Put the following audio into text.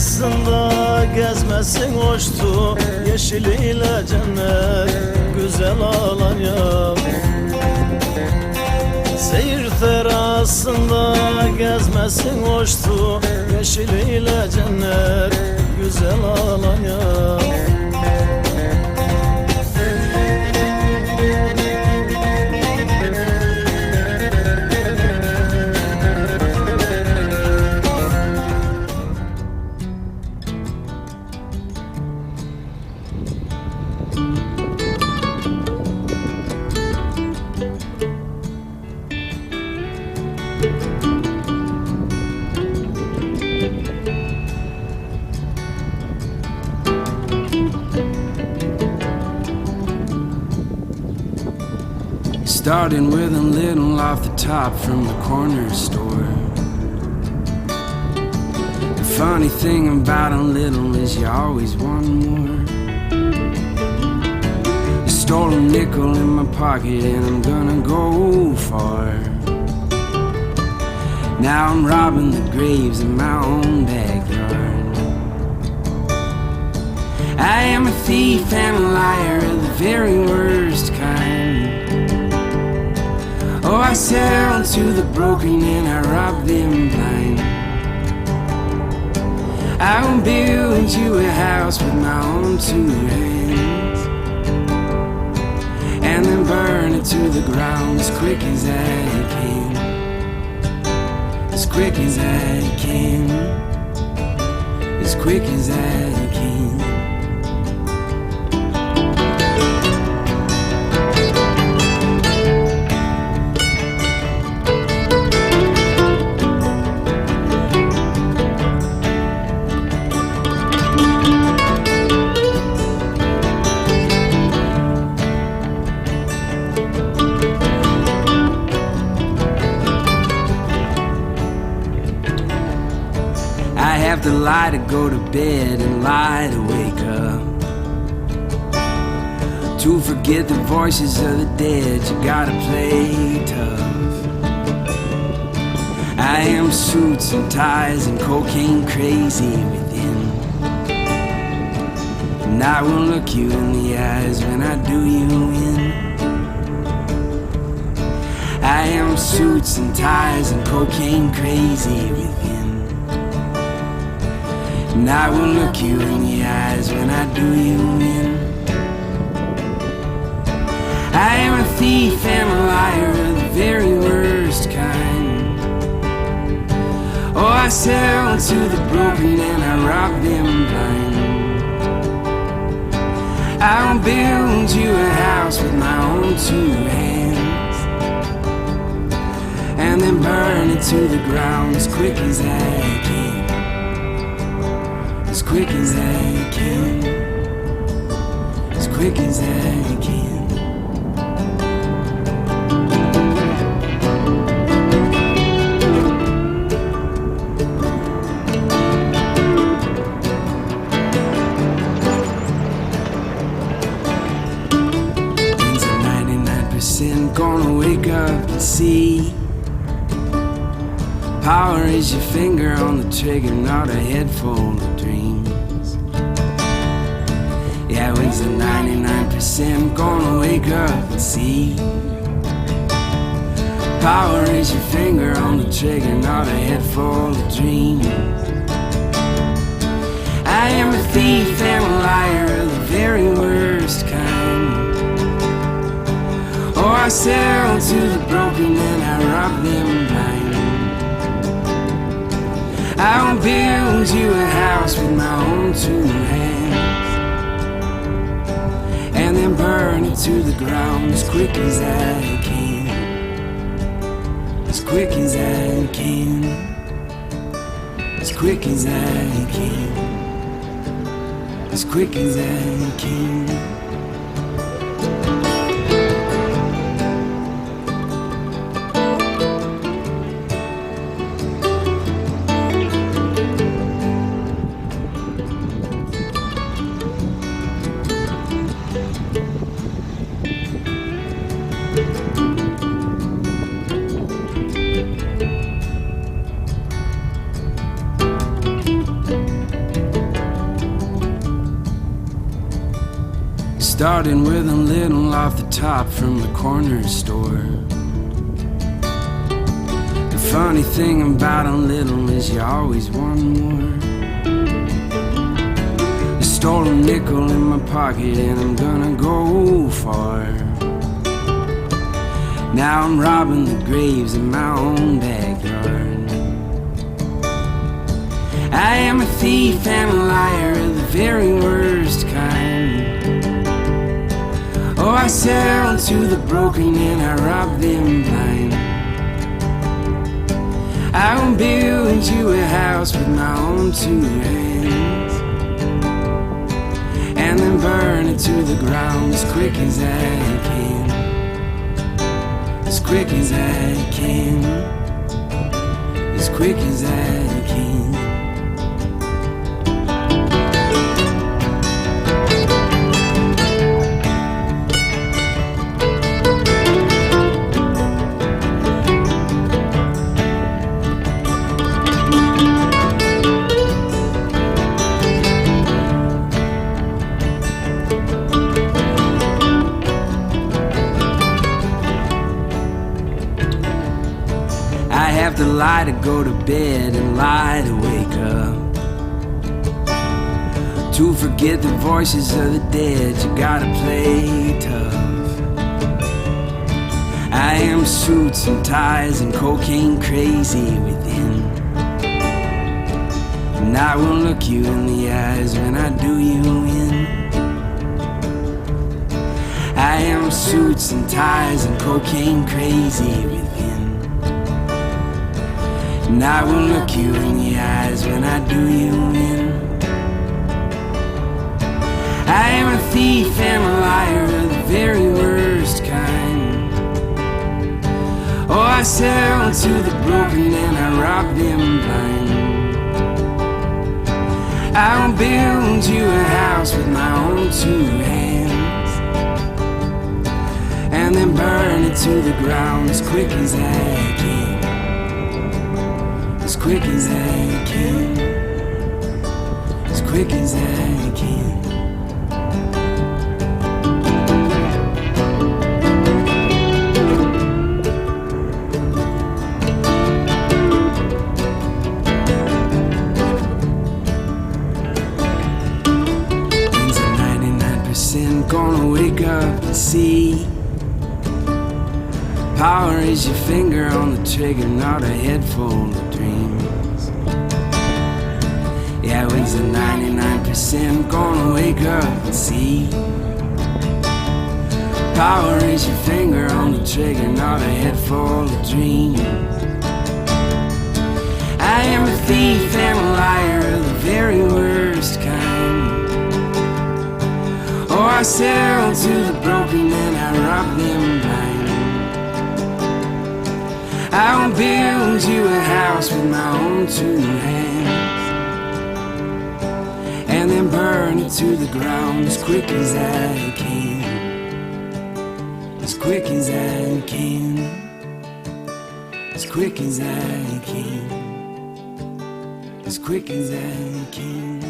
terasında gezmesin hoştu, yeşiliyle cennet güzel Alanya. Seyir terasında gezmesin hoştu, yeşiliyle cennet güzel Alanya. Starting with a little off the top from the corner store. The funny thing about a little is you always want more. You stole a nickel in my pocket and I'm gonna go far. Now I'm robbing the graves in my own backyard. I am a thief and a liar of the very worst kind. Oh, I sell to the broken and I rob them blind. I will build you a house with my own two hands, and then burn it to the ground as quick as I can. As quick as I can. As quick as I can. The lie to go to bed and lie to wake up. To forget the voices of the dead, you gotta play tough. I am suits and ties and cocaine crazy within, and I will look you in the eyes when I do you in. I am suits and ties and cocaine crazy within, and I will look you in the eyes when I do you in. I am a thief and a liar of the very worst kind. Oh, I sell to the broken and I rob them blind. I will build you a house with my own two hands, and then burn it to the ground as quick as I can. As quick as I can. As quick as I can. Things are 99% gonna wake up and see. Power is your finger on the trigger, not a head full of dreams. Yeah, wings are 99% gonna wake up and see. Power is your finger on the trigger, not a head full of dreams. I am a thief and a liar of the very worst kind. Oh, I sell to the broken and I rob them blind. I will build you a house with my own two hands, and then burn it to the ground as quick as I can. As quick as I can. As quick as I can. As quick as I can. Starting with a little off the top from the corner store. The funny thing about a little is you always want more. You stole a nickel in my pocket and I'm gonna go far. Now I'm robbing the graves in my own backyard. I am a thief and a liar of the very worst kind. Oh, I sell to the broken and I rob them blind. I will build you a house with my own two hands, and then burn it to the ground as quick as I can. As quick as I can. As quick as I can. To lie to go to bed and lie to wake up. To forget the voices of the dead, you gotta play tough. I am suits and ties and cocaine crazy within, and I will look you in the eyes when I do you in. I am suits and ties and cocaine crazy within, and I will look you in the eyes when I do you in. I am a thief and a liar of the very worst kind. Oh, I sell to the broken and I rob them blind. I will build you a house with my own two hands, and then burn it to the ground as quick as I can. As quick as I can. As quick as I can. Things are 99% gonna wake up and see. Power is your finger on the trigger, not a head full of dreams. Yeah, wings are 99% gonna wake up and see. Power is your finger on the trigger, not a head full of dreams. I am a thief and a liar of the very worst kind. Oh, I sell to the broken and I rob them blind. I will build you a house with my own two hands, and then burn it to the ground as quick as I can. As quick as I can. As quick as I can. As quick as I can.